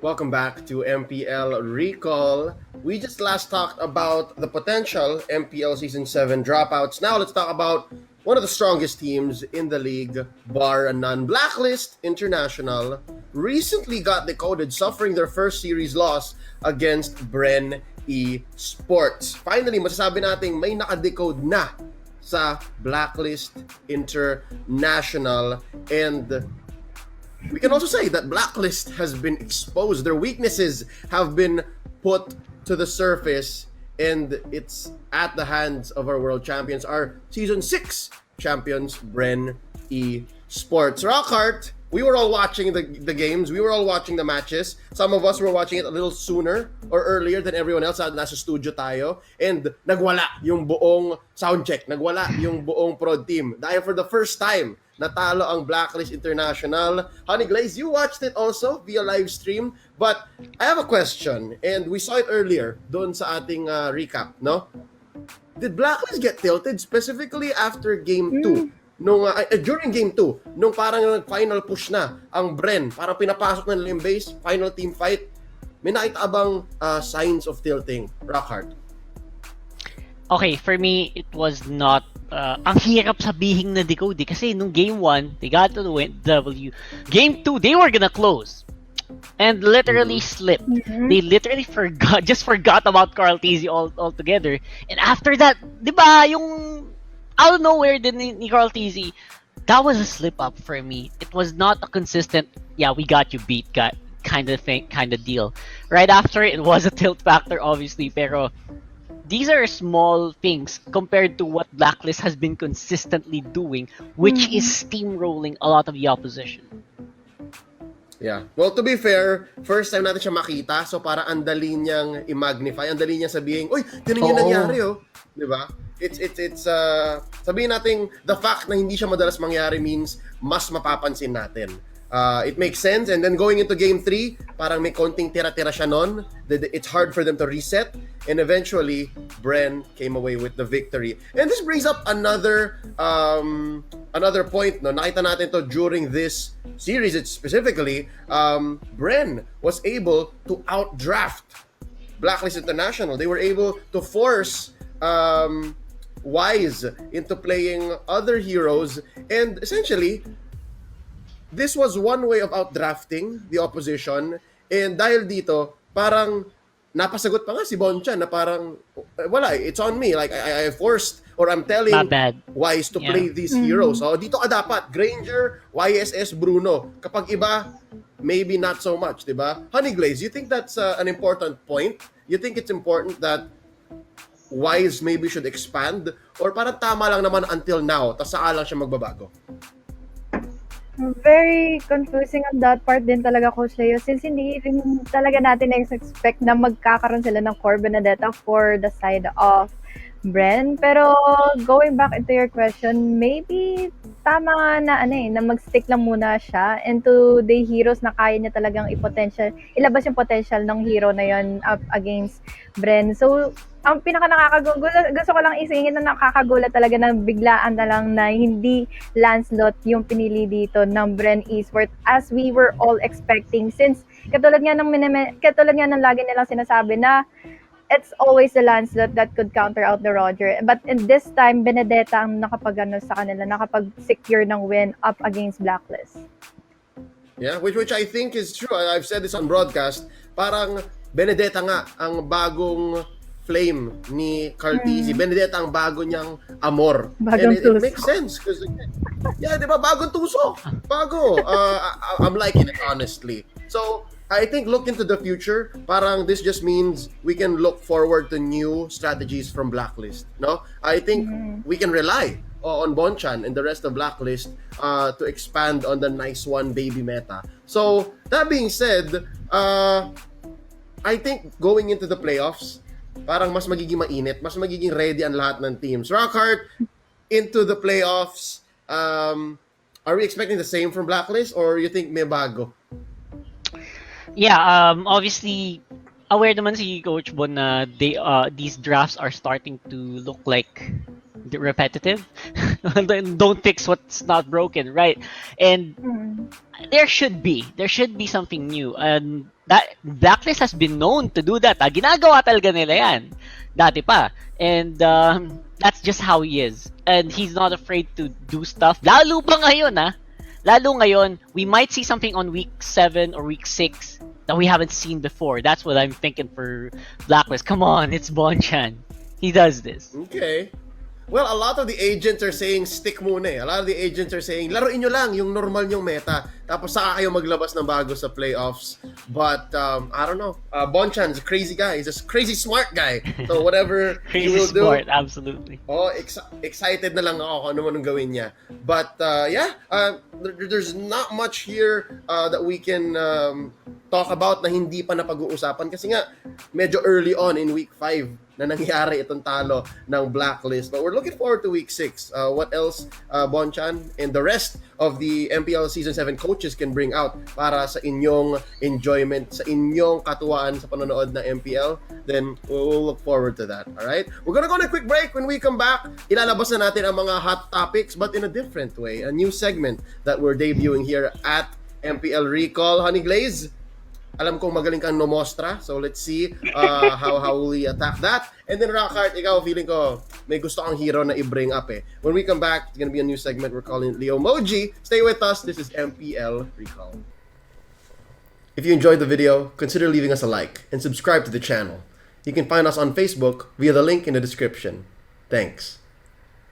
Welcome back to MPL Recall. We just last talked about the potential MPL Season 7 dropouts. Now let's talk about one of the strongest teams in the league, bar none. Blacklist International recently got decoded, suffering their first series loss against Bren Sports. Finally, masasabi nating may nakadecode na sa Blacklist International, and we can also say that Blacklist has been exposed. Their weaknesses have been put to the surface, and it's at the hands of our world champions, our Season 6 champions, Bren Sports. Rockhart, we were all watching the games. We were all watching the matches. Some of us were watching it a little sooner or earlier than everyone else. Nasa studio tayo. And nagwala yung buong soundcheck. Nagwala yung buong prod team. Dahil for the first time, natalo ang Blacklist International. Honey Glaze, you watched it also via live stream. But I have a question, and we saw it earlier doon sa ating recap, no? Did Blacklist get tilted specifically after Game 2? During Game 2, nung parang final push na ang Bren, parang pinapasok na nila yung base, final team fight, may nakita bang signs of tilting, Rockhart? Okay, for me, it was not ang hirap sabihin na decode kasi nung game 1, they got to the W. Game 2, they were gonna close. And literally slipped. They literally forgot about Carl Tizzy altogether. And after that, di ba, yung out of nowhere din ni Carl Tizzy, that was a slip up for me. It was not a consistent, yeah, we got you beat kind of deal. Right after, it was a tilt factor, obviously, pero these are small things compared to what Blacklist has been consistently doing, which is steamrolling a lot of the opposition. Yeah. Well, to be fair, first time natin siya makita, so para andali niyang i-magnify, andali niyang sabihin, uy, tinan yung nangyari, oh. Di ba? It's sabihin natin, the fact na hindi siya madalas mangyari means mas mapapansin natin. It makes sense. And then going into Game 3, parang may konting tira-tira siya nun. It's hard for them to reset. And eventually, Bren came away with the victory. And this brings up another point. No? Nakita natin to during this series. It's specifically, Bren was able to outdraft Blacklist International. They were able to force Wise into playing other heroes. And essentially, this was one way of outdrafting the opposition, and dahil dito, parang napasagot pa nga si Bonchan na parang, wala, it's on me. Like, I forced, or I'm telling Wise to play these heroes. So, dito ka dapat, Granger, YSS, Bruno. Kapag iba, maybe not so much, di ba? Honey Glaze, you think that's an important point? You think it's important that Wise maybe should expand? Or parang tama lang naman until now, tas saka lang siya magbabago? Very confusing on that part din talaga, Coach Leo, since hindi rin talaga natin expect na magkakaroon sila ng core Benedetta for the side of Bren. Pero going back into your question, maybe tama na na mag-stick lang muna siya into the heroes na kaya niya talagang ilabas yung potential ng hero na yon up against Bren. So ang pinaka nakakagulat, gusto ko lang isingin na nakakagulat talaga na biglaan na lang na hindi Lancelot yung pinili dito ng Bren Esports as we were all expecting, since katulad nga ng lagi nilang sinasabi na it's always the Lancelot that could counter out the Roger. But in this time, Benedetta ang nakapag-ano sa kanila, nakapag-secure ng win up against Blacklist. Yeah, which I think is true. I've said this on broadcast. Parang Benedetta nga ang bagong flame ni Carl Tizzy. Benedetta ang bago niyang amor. Bagong and it makes sense. Because, yeah, di ba? Bagong tusok. Bago. I'm liking it, honestly. So, I think look into the future. Parang this just means we can look forward to new strategies from Blacklist. No, I think we can rely on Bonchan and the rest of Blacklist to expand on the nice one baby meta. So that being said, I think going into the playoffs, parang mas magiging mainit, mas magiging ready ang lahat ng teams. Rockhart, into the playoffs, are we expecting the same from Blacklist, or you think may bago? Yeah, obviously, aware naman si Coach Bon na these drafts are starting to look like repetitive. Don't fix what's not broken, right? And Mm. there should be something new, and that Blacklist has been known to do that. Ginagawa talaga nila yan dati pa, and that's just how he is, and he's not afraid to do stuff. Lalo pa ngayon, lalo ngayon, we might see something on week 7 or week 6 that we haven't seen before. That's what I'm thinking for Blacklist. Come on, it's Bonchan. He does this. Okay. Well, a lot of the agents are saying stick muna eh. A lot of the agents are saying laruin nyo lang yung normal nyong meta. Tapos saka kayo maglabas ng bago sa playoffs. But, I don't know. Bonchan's a crazy guy. He's a crazy smart guy. So whatever he Crazy will do. sport, absolutely. Oh, excited na lang ako kung ano man ang gawin niya. But, there's not much here that we can talk about na hindi pa napag-uusapan. Kasi nga, medyo early on in week 5 na nangyari itong talo ng Blacklist. But we're looking forward to week 6. What else, Bonchan, and the rest of the MPL Season 7 coaches can bring out para sa inyong enjoyment, sa inyong katuwaan sa panonood ng MPL, then we'll look forward to that. Alright? We're gonna go on a quick break. When we come back, ilalabas na natin ang mga hot topics but in a different way. A new segment that we're debuting here at MPL Recall. Honey Glaze, alam kong magaling kang nomostra, so let's see how we attack that. And then Rockhart, ikaw, feeling ko may gusto kang hero na i-bring up eh. When we come back, it's gonna be a new segment we're calling Leo Moji. Stay with us. This is MPL Recall. If you enjoyed the video, consider leaving us a like and subscribe to the channel. You can find us on Facebook via the link in the description. Thanks.